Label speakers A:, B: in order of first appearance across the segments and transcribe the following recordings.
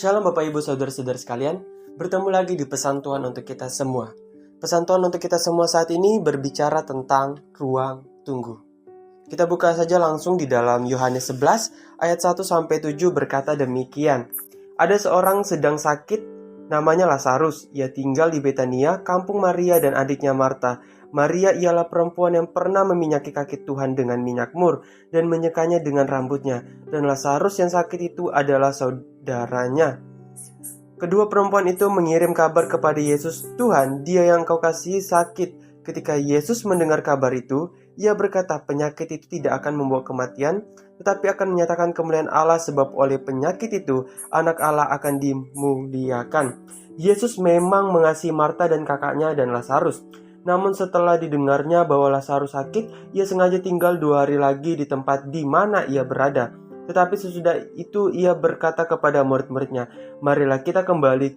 A: Shalom Bapak Ibu Saudara-saudara sekalian, bertemu lagi di pesan Tuhan untuk kita semua. Pesan Tuhan untuk kita semua saat ini berbicara tentang ruang tunggu. Kita buka saja langsung di dalam Yohanes 11 ayat 1-7 berkata demikian. Ada seorang sedang sakit, namanya Lazarus. Ia tinggal di Betania, kampung Maria dan adiknya Marta. Maria ialah perempuan yang pernah meminyaki kaki Tuhan dengan minyak mur dan menyekanya dengan rambutnya. Dan Lazarus yang sakit itu adalah saudaranya. Kedua perempuan itu mengirim kabar kepada Yesus, "Tuhan, dia yang kau kasihi sakit." Ketika Yesus mendengar kabar itu, ia berkata, "Penyakit itu tidak akan membawa kematian, tetapi akan menyatakan kemuliaan Allah, sebab oleh penyakit itu anak Allah akan dimuliakan." Yesus memang mengasihi Marta dan kakaknya dan Lazarus. Namun setelah didengarnya bahwa Lazarus sakit, ia sengaja tinggal 2 hari lagi di tempat di mana ia berada. Tetapi sesudah itu ia berkata kepada murid-muridnya, "Marilah kita kembali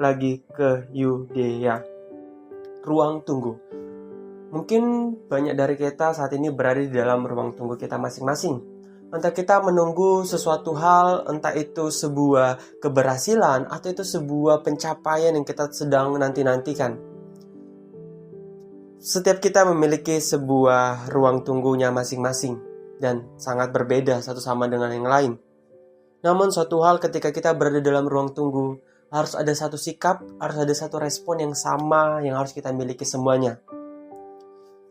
A: lagi ke Yudea." Ruang tunggu. Mungkin banyak dari kita saat ini berada di dalam ruang tunggu kita masing-masing. Entah kita menunggu sesuatu hal, entah itu sebuah keberhasilan atau itu sebuah pencapaian yang kita sedang nanti-nantikan. Setiap kita memiliki sebuah ruang tunggunya masing-masing dan sangat berbeda satu sama dengan yang lain. Namun suatu hal ketika kita berada dalam ruang tunggu, harus ada satu sikap, harus ada satu respon yang sama yang harus kita miliki semuanya.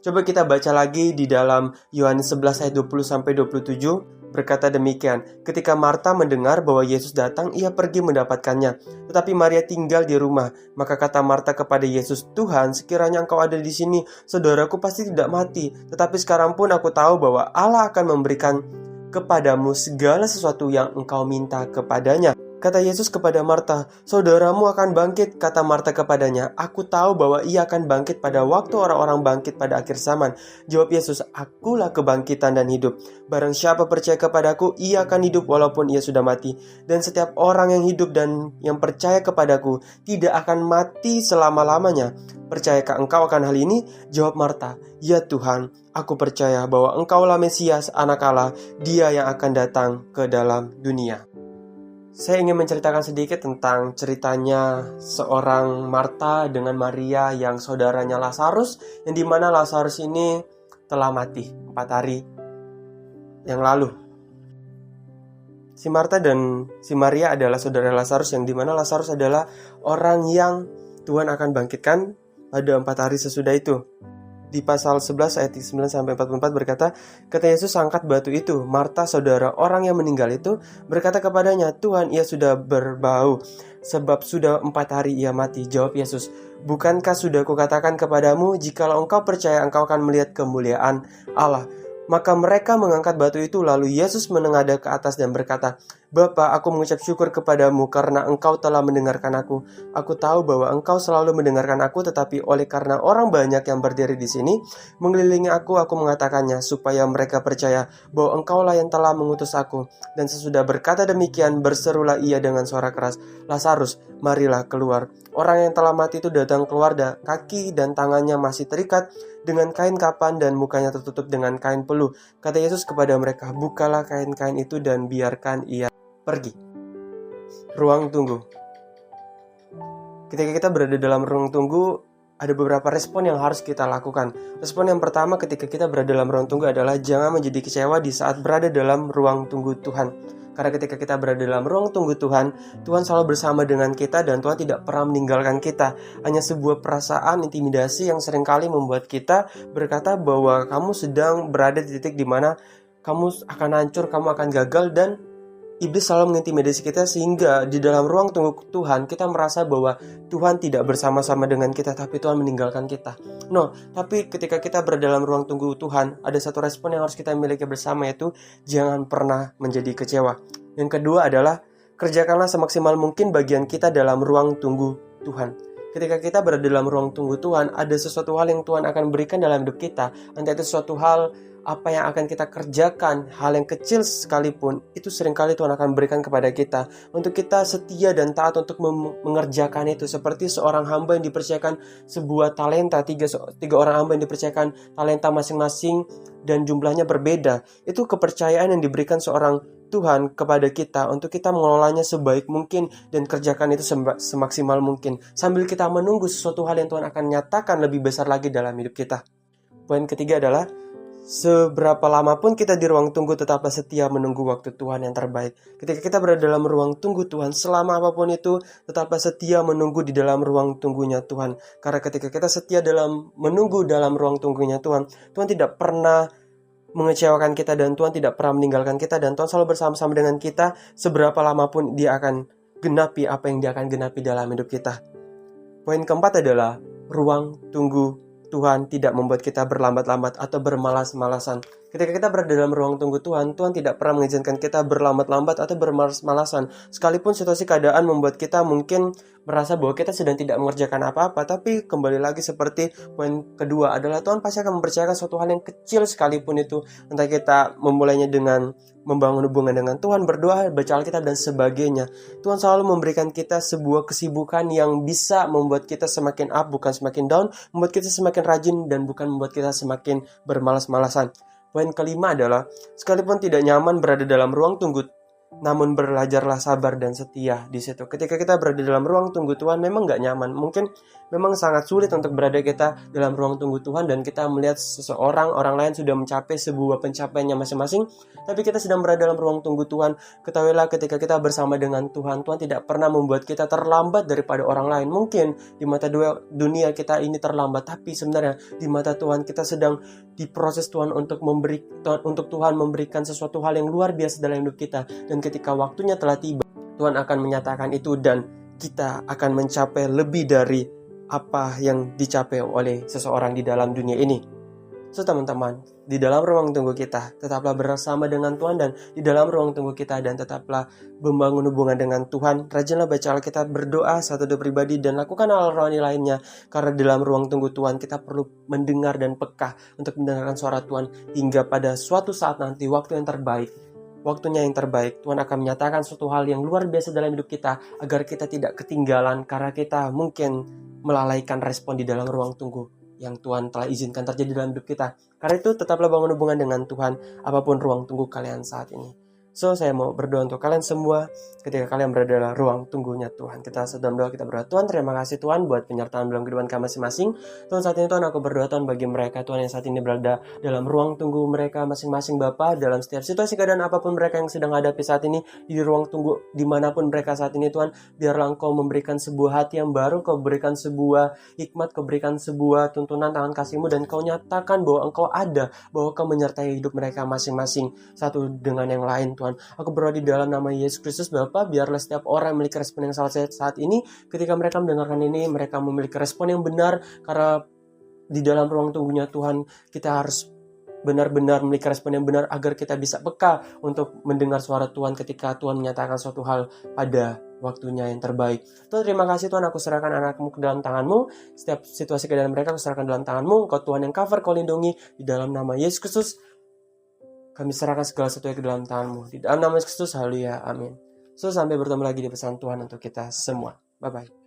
A: Coba kita baca lagi di dalam Yohanes 11 ayat 20-27 berkata demikian. Ketika Marta mendengar bahwa Yesus datang, ia pergi mendapatkannya. Tetapi Maria tinggal di rumah. Maka kata Marta kepada Yesus, "Tuhan, sekiranya Engkau ada di sini, saudaraku pasti tidak mati. Tetapi sekarang pun aku tahu bahwa Allah akan memberikan kepadamu segala sesuatu yang engkau minta kepadanya." Kata Yesus kepada Marta, "Saudaramu akan bangkit." Kata Marta kepadanya, "Aku tahu bahwa ia akan bangkit pada waktu orang-orang bangkit pada akhir zaman." Jawab Yesus, "Akulah kebangkitan dan hidup. Barang siapa percaya kepadaku, ia akan hidup walaupun ia sudah mati. Dan setiap orang yang hidup dan yang percaya kepadaku tidak akan mati selama-lamanya. Percayakah engkau akan hal ini?" Jawab Marta, "Ya Tuhan, aku percaya bahwa Engkaulah Mesias, Anak Allah, Dia yang akan datang ke dalam dunia." Saya ingin menceritakan sedikit tentang ceritanya seorang Marta dengan Maria yang saudaranya Lazarus, yang dimana Lazarus ini telah mati 4 hari yang lalu. Si Marta dan si Maria adalah saudara Lazarus, yang dimana Lazarus adalah orang yang Tuhan akan bangkitkan pada 4 hari sesudah itu. Di pasal 11 ayat 9-44 berkata, kata Yesus, "Angkat batu itu." Marta, saudara orang yang meninggal itu, berkata kepadanya, "Tuhan, ia sudah berbau, sebab sudah 4 hari ia mati." Jawab Yesus, "Bukankah sudah kukatakan kepadamu, jikalau engkau percaya, engkau akan melihat kemuliaan Allah." Maka mereka mengangkat batu itu, lalu Yesus menengadah ke atas dan berkata, "Bapa, aku mengucap syukur kepadamu karena engkau telah mendengarkan aku. Aku tahu bahwa engkau selalu mendengarkan aku, tetapi oleh karena orang banyak yang berdiri di sini mengelilingi aku mengatakannya, supaya mereka percaya bahwa engkaulah yang telah mengutus aku." Dan sesudah berkata demikian, berserulah ia dengan suara keras, "Lazarus, marilah keluar." Orang yang telah mati itu datang keluar, kaki dan tangannya masih terikat dengan kain kapan dan mukanya tertutup dengan kain peluh. Kata Yesus kepada mereka, "Bukalah kain-kain itu dan biarkan ia pergi." Ruang tunggu. Ketika kita berada dalam ruang tunggu, ada beberapa respon yang harus kita lakukan. Respon yang pertama ketika kita berada dalam ruang tunggu adalah jangan menjadi kecewa di saat berada dalam ruang tunggu Tuhan. Karena ketika kita berada dalam ruang tunggu Tuhan, Tuhan selalu bersama dengan kita dan Tuhan tidak pernah meninggalkan kita. Hanya sebuah perasaan intimidasi yang seringkali membuat kita berkata bahwa kamu sedang berada di titik di mana kamu akan hancur, kamu akan gagal, dan iblis selalu mengintimidasi kita sehingga di dalam ruang tunggu Tuhan kita merasa bahwa Tuhan tidak bersama-sama dengan kita, tapi Tuhan meninggalkan kita. Tapi ketika kita berada dalam ruang tunggu Tuhan, ada satu respon yang harus kita miliki bersama, yaitu jangan pernah menjadi kecewa. Yang kedua adalah kerjakanlah semaksimal mungkin bagian kita dalam ruang tunggu Tuhan. Ketika kita berada dalam ruang tunggu Tuhan, ada sesuatu hal yang Tuhan akan berikan dalam hidup kita. Entah itu sesuatu hal apa yang akan kita kerjakan, hal yang kecil sekalipun, itu seringkali Tuhan akan berikan kepada kita. Untuk kita setia dan taat untuk mengerjakan itu. Seperti seorang hamba yang dipercayakan sebuah talenta, tiga orang hamba yang dipercayakan talenta masing-masing dan jumlahnya berbeda. Itu kepercayaan yang diberikan seorang Tuhan kepada kita untuk kita mengelolanya sebaik mungkin dan kerjakan itu semaksimal mungkin sambil kita menunggu sesuatu hal yang Tuhan akan nyatakan lebih besar lagi dalam hidup kita. Poin ketiga adalah seberapa lama pun kita di ruang tunggu, tetaplah setia menunggu waktu Tuhan yang terbaik. Ketika kita berada dalam ruang tunggu Tuhan, selama apapun itu, tetaplah setia menunggu di dalam ruang tunggunya Tuhan. Karena ketika kita setia dalam menunggu dalam ruang tunggunya Tuhan, Tuhan tidak pernah mengecewakan kita dan Tuhan tidak pernah meninggalkan kita dan Tuhan selalu bersama-sama dengan kita. Seberapa lama pun Dia akan genapi apa yang Dia akan genapi dalam hidup kita. Poin keempat adalah ruang tunggu Tuhan tidak membuat kita berlambat-lambat atau bermalas-malasan. Ketika kita berada dalam ruang tunggu Tuhan, Tuhan tidak pernah mengizinkan kita berlambat-lambat atau bermalas-malasan. Sekalipun situasi keadaan membuat kita mungkin merasa bahwa kita sedang tidak mengerjakan apa-apa, tapi kembali lagi seperti poin kedua adalah Tuhan pasti akan mempercayakan suatu hal yang kecil sekalipun itu. Entah kita memulainya dengan membangun hubungan dengan Tuhan, berdoa, baca Alkitab, dan sebagainya. Tuhan selalu memberikan kita sebuah kesibukan yang bisa membuat kita semakin up, bukan semakin down, membuat kita semakin rajin, dan bukan membuat kita semakin bermalas-malasan. Poin kelima adalah, sekalipun tidak nyaman berada dalam ruang tunggu, namun belajarlah sabar dan setia di situ. Ketika kita berada dalam ruang tunggu Tuhan, memang gak nyaman. Mungkin memang sangat sulit untuk berada kita dalam ruang tunggu Tuhan dan kita melihat orang lain sudah mencapai sebuah pencapaiannya masing-masing, tapi kita sedang berada dalam ruang tunggu Tuhan. Ketahuilah ketika kita bersama dengan Tuhan, Tuhan tidak pernah membuat kita terlambat daripada orang lain. Mungkin di mata dunia kita ini terlambat, tapi sebenarnya di mata Tuhan kita sedang diproses Tuhan untuk Tuhan memberikan sesuatu hal yang luar biasa dalam hidup kita. Dan ketika waktunya telah tiba, Tuhan akan menyatakan itu dan kita akan mencapai lebih dari apa yang dicapai oleh seseorang di dalam dunia ini. So teman-teman, di dalam ruang tunggu kita, tetaplah bersama dengan Tuhan dan di dalam ruang tunggu kita dan tetaplah membangun hubungan dengan Tuhan. Rajinlah baca Alkitab, berdoa, satu doa pribadi, dan lakukan hal rohani lainnya. Karena di dalam ruang tunggu Tuhan, kita perlu mendengar dan peka untuk mendengarkan suara Tuhan hingga pada suatu saat nanti, waktunya yang terbaik, Tuhan akan menyatakan suatu hal yang luar biasa dalam hidup kita agar kita tidak ketinggalan karena kita mungkin melalaikan respon di dalam ruang tunggu yang Tuhan telah izinkan terjadi dalam hidup kita. Karena itu tetaplah bangun hubungan dengan Tuhan apapun ruang tunggu kalian saat ini. So, saya mau berdoa untuk kalian semua ketika kalian berada dalam ruang tunggunya Tuhan. Kita sedang berdoa, kita berdoa, Tuhan terima kasih Tuhan buat penyertaan dalam kehidupan kami masing-masing. Tuhan saat ini Tuhan aku berdoa Tuhan bagi mereka Tuhan yang saat ini berada dalam ruang tunggu mereka masing-masing Bapa, dalam setiap situasi keadaan apapun mereka yang sedang hadapi saat ini, di ruang tunggu dimanapun mereka saat ini Tuhan, biarlah Engkau memberikan sebuah hati yang baru, Kau berikan sebuah hikmat, Kau berikan sebuah tuntunan tangan kasih-Mu, dan Kau nyatakan bahwa Engkau ada, bahwa Kau menyertai hidup mereka masing-masing satu dengan yang lain Tuhan. Aku berdoa di dalam nama Yesus Kristus Bapa, biarlah setiap orang memiliki respon yang saat ini. Ketika mereka mendengarkan ini, mereka memiliki respon yang benar. Karena di dalam ruang tunggunya Tuhan, kita harus benar-benar memiliki respon yang benar agar kita bisa peka untuk mendengar suara Tuhan ketika Tuhan menyatakan suatu hal pada waktunya yang terbaik. Tuhan terima kasih Tuhan, aku serahkan anakmu ke dalam tangan-Mu. Setiap situasi keadaan mereka aku serahkan dalam tangan-Mu. Engkau Tuhan yang cover, Kau lindungi. Di dalam nama Yesus Kristus kami serahkan segala sesuatu ke dalam tangan-Mu. Di dalam nama Yesus Kristus, haleluya, amin. So, sampai bertemu lagi di pesan Tuhan untuk kita semua. Bye-bye.